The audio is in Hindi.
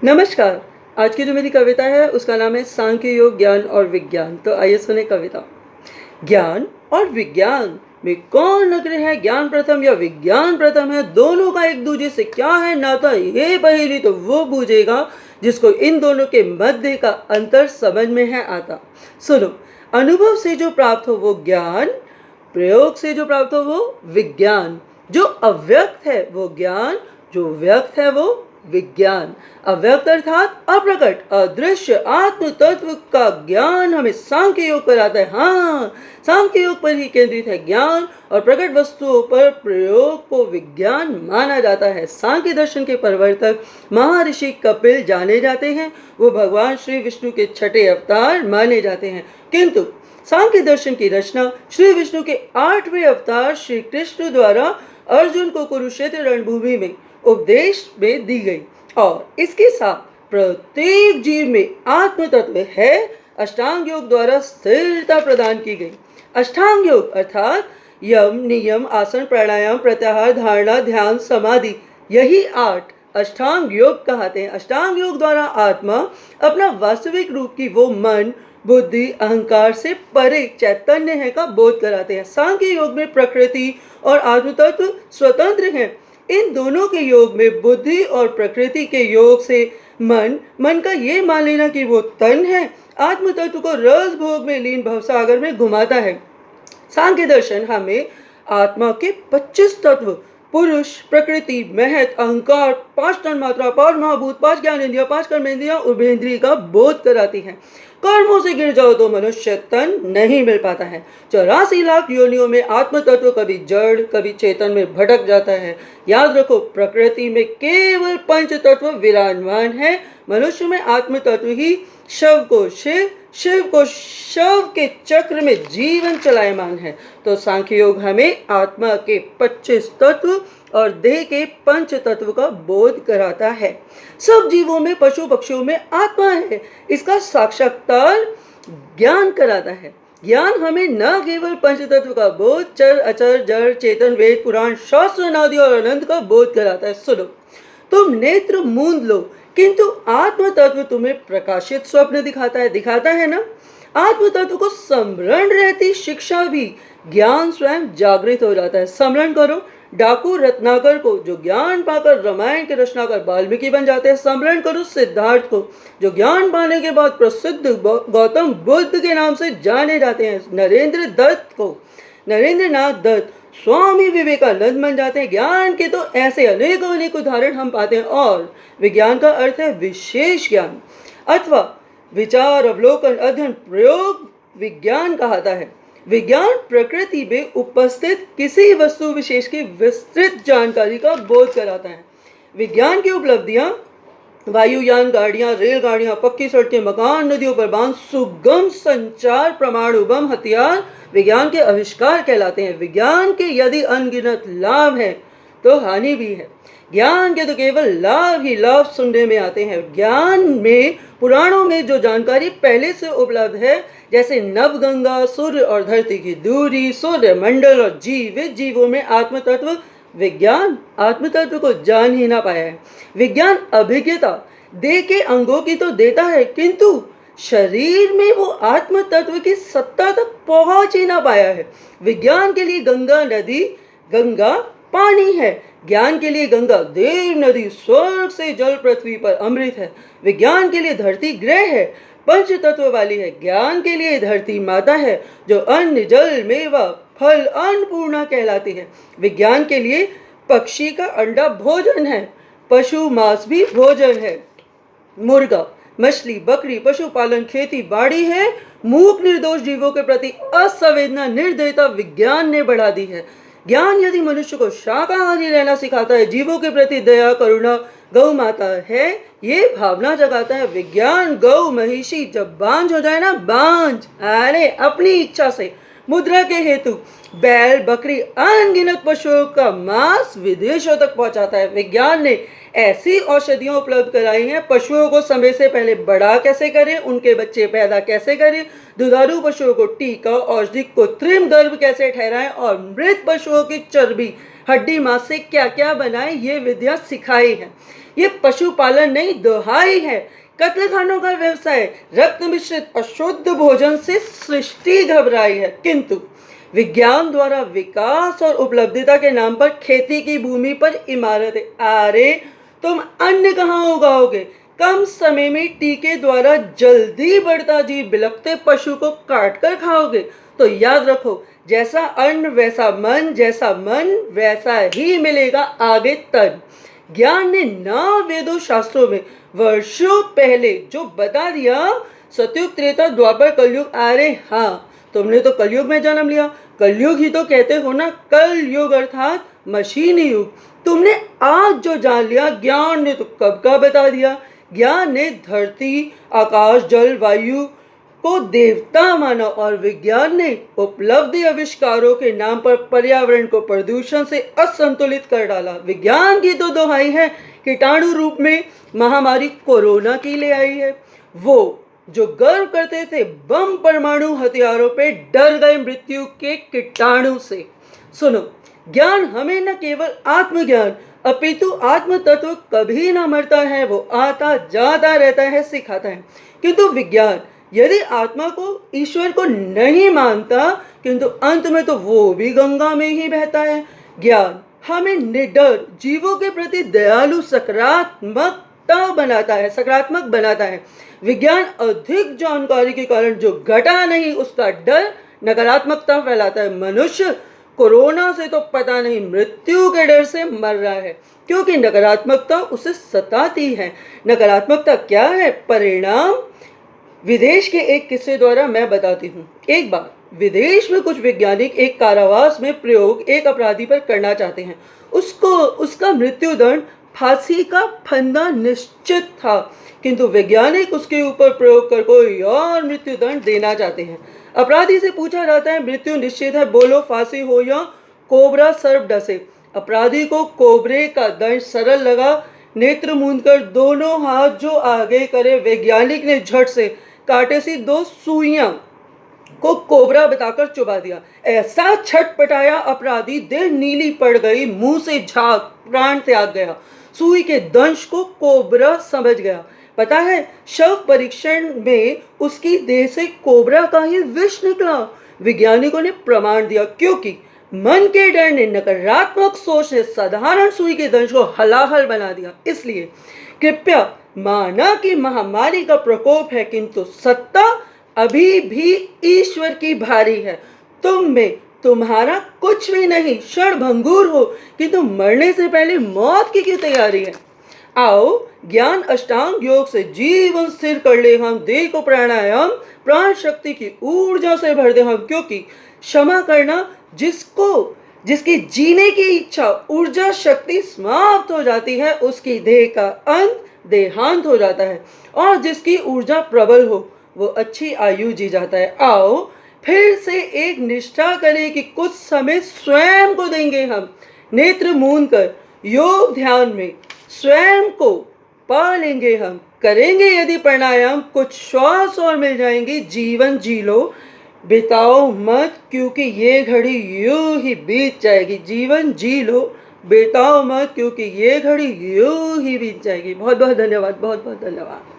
नमस्कार। आज की जो मेरी कविता है उसका नाम है सांख्य योग, ज्ञान और विज्ञान। तो आइए सुने कविता। ज्ञान और विज्ञान में कौन अग्र है, ज्ञान प्रथम या विज्ञान प्रथम है? दोनों का एक दूसरे से क्या है नाता, ये पहेली तो वो बूझेगा जिसको इन दोनों के मध्य का अंतर समझ में है आता। सुनो, अनुभव से जो प्राप्त हो वो ज्ञान, प्रयोग से जो प्राप्त हो वो विज्ञान। जो अव्यक्त है वो ज्ञान, जो व्यक्त है वो विज्ञान। अव्यक्त अर्थात अप्रकट, अदृश्य आत्म तत्व का ज्ञान हमें सांख्य योग कराता है। हाँ, सांख्य योग पर ही केंद्रित है ज्ञान, और प्रकट वस्तुओं पर प्रयोग को विज्ञान माना जाता है। सांख्य दर्शन के प्रवर्तक महर्षि कपिल जाने जाते हैं। वो भगवान श्री विष्णु के छठे अवतार माने जाते हैं, किंतु सांख्य दर्शन की रचना श्री विष्णु के 8वें अवतार श्री कृष्ण द्वारा अर्जुन को कुरुक्षेत्र रणभूमि में उपदेश में दी गई, और इसके साथ प्रत्येक जीव में आत्म तत्व है अष्टांग योग द्वारा स्थिरता प्रदान की गई। अष्टांग योग अर्थात यम, नियम, आसन, प्राणायाम, प्रत्याहार, धारणा, ध्यान, समाधि, यही 8 अष्टांग योग कहते हैं। अष्टांग योग द्वारा आत्मा अपना वास्तविक रूप की वो मन, बुद्धि, अहंकार से परे चैतन्य है का बोध कराते हैं। सांख्य योग में प्रकृति और आत्म तत्व स्वतंत्र हैं। इन दोनों के योग में बुद्धि और प्रकृति के योग से मन का ये मान लेना कि वो तन है, आत्म तत्व को रस भोग में लीन भवसागर में घुमाता है। सांख्य दर्शन हमें आत्मा के 25 तत्व, पुरुष, प्रकृति, महत, अहंकार, 5 तन मात्रा, 5 महाभूत, 5 ज्ञानेंद्रिया, 5 कर्मेंद्रिया, उभेंद्रिय का बोध कराती है। कर्मों से गिर जाओ तो मनुष्य तन नहीं मिल पाता है। 84 लाख योनियों में आत्म तत्व कभी जड़ कभी चेतन में भटक जाता है। याद रखो, प्रकृति में केवल पंच तत्व विराजमान है। मनुष्य में आत्म तत्व ही शव को शिव, शिव को शव के चक्र में जीवन चलायमान है। तो सांख्य योग हमें आत्मा के 25 तत्व और देह के पंच तत्व का बोध कराता है। सब जीवों में, पशु पक्षियों में आत्मा है, इसका साक्षात्कार ज्ञान कराता है। ज्ञान हमें न केवल पंच तत्व का बोध, चर अचर जड़ चेतन, वेद पुराण शास्त्र नादि और अनंत का बोध कराता है। सुनो, तुम नेत्र मूंद लो किंतु आत्म तत्व तुम्हें प्रकाशित स्वप्न दिखाता है ना। आत्म तत्व को स्मरण रहती शिक्षा भी ज्ञान स्वयं जागृत हो जाता है। स्मरण करो डाकू रत्नाकर को, जो ज्ञान पाकर रामायण के रचनाकार वाल्मीकि बन जाते हैं। स्मरण करो सिद्धार्थ को, जो ज्ञान पाने के बाद प्रसिद्ध गौतम बुद्ध के नाम से जाने जाते हैं। नरेंद्र दत्त को, नरेंद्र नाथ दत्त स्वामी विवेकानंद बन जाते हैं। ज्ञान के तो ऐसे अनेकों अनेक उदाहरण हम पाते हैं। और विज्ञान का अर्थ है विशेष ज्ञान अथवा विचार, अवलोकन, अध्ययन, प्रयोग विज्ञान कहता है। विज्ञान प्रकृति में उपस्थित किसी वस्तु विशेष की विस्तृत जानकारी का बोध कराता है। विज्ञान की उपलब्धियां वायुयान, गाड़ियां, रेलगाड़ियां, पक्की सड़कें, मकान, नदियों पर बांध, सुगम संचार, परमाणु बम, हथियार विज्ञान के आविष्कार कहलाते हैं। विज्ञान के यदि अनगिनत लाभ हैं तो हानि भी है। ज्ञान के तो केवल लाभ ही लाभ सुनने में आते हैं। ज्ञान में, पुराणों में जो जानकारी पहले से उपलब्ध है, जैसे नवगंगा, सूर्य और धरती की दूरी, सूर्य मंडल और जीवित जीवों में आत्म तत्व, विज्ञान आत्म तत्व को जान ही ना पाया है। विज्ञान अभिज्ञता देह के अंगों की तो देता है, किंतु शरीर में वो आत्म तत्व की सत्ता तक पहुंच ही ना पाया है। विज्ञान के लिए गंगा नदी, गंगा पानी है। ज्ञान के लिए गंगा देव नदी, स्वर्ग से जल पृथ्वी पर अमृत है। विज्ञान के लिए धरती ग्रह है, पंच तत्व वाली है। ज्ञान के लिए धरती माता है, जो अन्न, जल, मेवा, फल, अन्नपूर्णा कहलाती है। विज्ञान के लिए पक्षी का अंडा भोजन है, पशु मांस भी भोजन है। मुर्गा, मछली, बकरी, पशुपालन, खेती बाड़ी है। मूक निर्दोष जीवों के प्रति असंवेदना, निर्दयता विज्ञान ने बढ़ा दी है। ज्ञान यदि मनुष्य को शाकाहारी रहना सिखाता है, जीवों के प्रति दया, करुणा, गौ माता है ये भावना जगाता है। विज्ञान गौ महिषी जब बांझ हो जाए ना, बांझ, अरे अपनी इच्छा से मुद्रा के हेतु बैल, बकरी, अनगिनत पशुओं का मांस विदेशों तक पहुंचाता है। विज्ञान ने ऐसी औषधियां उपलब्ध कराई हैं, पशुओं को समय से पहले बड़ा कैसे करें, उनके बच्चे पैदा कैसे करें, दुधारू पशुओं को टीका, औषधि को कृत्रिम गर्भ कैसे ठहराएं, और मृत पशुओं की चर्बी, हड्डी, मांस से क्या क्या बनाएं, ये विद्या सिखाई है। ये पशुपालन नहीं, दुहाई है। कत्लखानों का व्यवसाय, रक्त मिश्रित अशुद्ध भोजन से सृष्टि घबराई है। किंतु विज्ञान द्वारा विकास और उपलब्धता के नाम पर खेती की भूमि पर इमारतें। अरे तुम अन्न कहाँ उगाओगे? कम समय में टीके द्वारा जल्दी बढ़ता जीव बिलखते पशु को काट कर खाओगे। तो याद रखो, जैसा अन्न वैसा मन, जैसा मन वैसा ही मिलेगा आगे तन। ज्ञान ने ना वेदों शास्त्रों में वर्षों पहले जो बता दिया, सतयुग त्रेता द्वापर कलयुग। अरे हाँ, तुमने तो कलयुग में जन्म लिया, कलयुग ही तो कहते हो ना, कल युग अर्थात मशीनी युग। तुमने आज जो जान लिया, ज्ञान ने तो कब का बता दिया। ज्ञान ने धरती, आकाश, जल, वायु को देवता माना और विज्ञान ने उपलब्धि आविष्कारों के नाम पर पर्यावरण को प्रदूषण से असंतुलित कर डाला। विज्ञान की तो दुहाई है, कीटाणु रूप में महामारी कोरोना की ले आई है। वो जो गर्व करते थे बम परमाणु हथियारों पे, डर गए मृत्यु के कीटाणु से। सुनो, ज्ञान हमें न केवल आत्मज्ञान अपितु आत्म तत्व कभी न मरता है, वो आता जाता रहता है, सिखाता है। किंतु विज्ञान यदि आत्मा को, ईश्वर को नहीं मानता, किंतु अंत में तो वो भी गंगा में ही बहता है। ज्ञान हमें निडर, जीवों के प्रति दयालु, सकारात्मक बनाता है। विज्ञान अधिक जानकारी के कारण जो घटा नहीं, उसका डर नकारात्मकता फैलाता है। मनुष्य कोरोना से तो पता नहीं मृत्यु के डर से मर रहा है, क्योंकि नकारात्मकता उसे सताती है। नकारात्मकता क्या है? परिणाम विदेश के एक किस्से द्वारा मैं बताती हूँ। एक बार विदेश में कुछ वैज्ञानिक एक कारावास में प्रयोग एक अपराधी पर करना चाहते हैं। उसका मृत्युदंड, फांसी का फंदा निश्चित था, किंतु वैज्ञानिक उसके ऊपर प्रयोग कर कोई और मृत्युदंड देना चाहते हैं। अपराधी से पूछा जाता है, मृत्यु निश्चित है, बोलो फांसी हो या कोबरा सर्प डसे। अपराधी को कोबरे का दंड सरल लगा। नेत्र मूंद कर दोनों हाथ जो आगे करे, वैज्ञानिक ने झट से कांटे सी 2 सुइयां को कोबरा बताकर चुबा दिया। ऐसा छटपटाया अपराधी, देह नीली पड़ गई, मुंह से झाग, प्राण त्याग गया। सुई के दंश को कोबरा समझ गया। पता है, शव परीक्षण में उसकी देह से कोबरा का ही विष निकला। वैज्ञानिकों ने प्रमाण दिया, क्योंकि मन के डर ने, नकारात्मक सोच ने साधारण सुई के दंश को हलाहल बना दिया। इसलिए कृपया माना कि महामारी का प्रकोप है, किंतु सत्ता अभी भी ईश्वर की भारी है। तुम में तुम्हारा कुछ भी नहीं, क्षणभंगुर हो, किंतु मरने से पहले मौत की क्यों तैयारी है? आओ ज्ञान अष्टांग योग से जीवन स्थिर कर ले हम, देह को प्राणायाम प्राण शक्ति की ऊर्जा से भर दे हम। क्योंकि क्षमा करना जिसकी जीने की इच्छा, ऊर्जा, शक्ति समाप्त हो जाती है, उसकी देह का अंत देहांत हो जाता है, और जिसकी ऊर्जा प्रबल हो वो अच्छी आयु जी जाता है। आओ फिर से एक निष्ठा करें कि कुछ समय स्वयं को देंगे हम। नेत्र मूंद कर योग ध्यान में स्वयं को पा लेंगे हम। करेंगे यदि प्राणायाम, कुछ श्वास और मिल जाएंगी, जीवन जी लो, बिताओ मत, क्योंकि ये घड़ी यूं ही बीत जाएगी। जीवन जी लो, बिताओ मत, क्योंकि ये घड़ी यूं ही बीत जाएगी। बहुत बहुत धन्यवाद, बहुत बहुत धन्यवाद।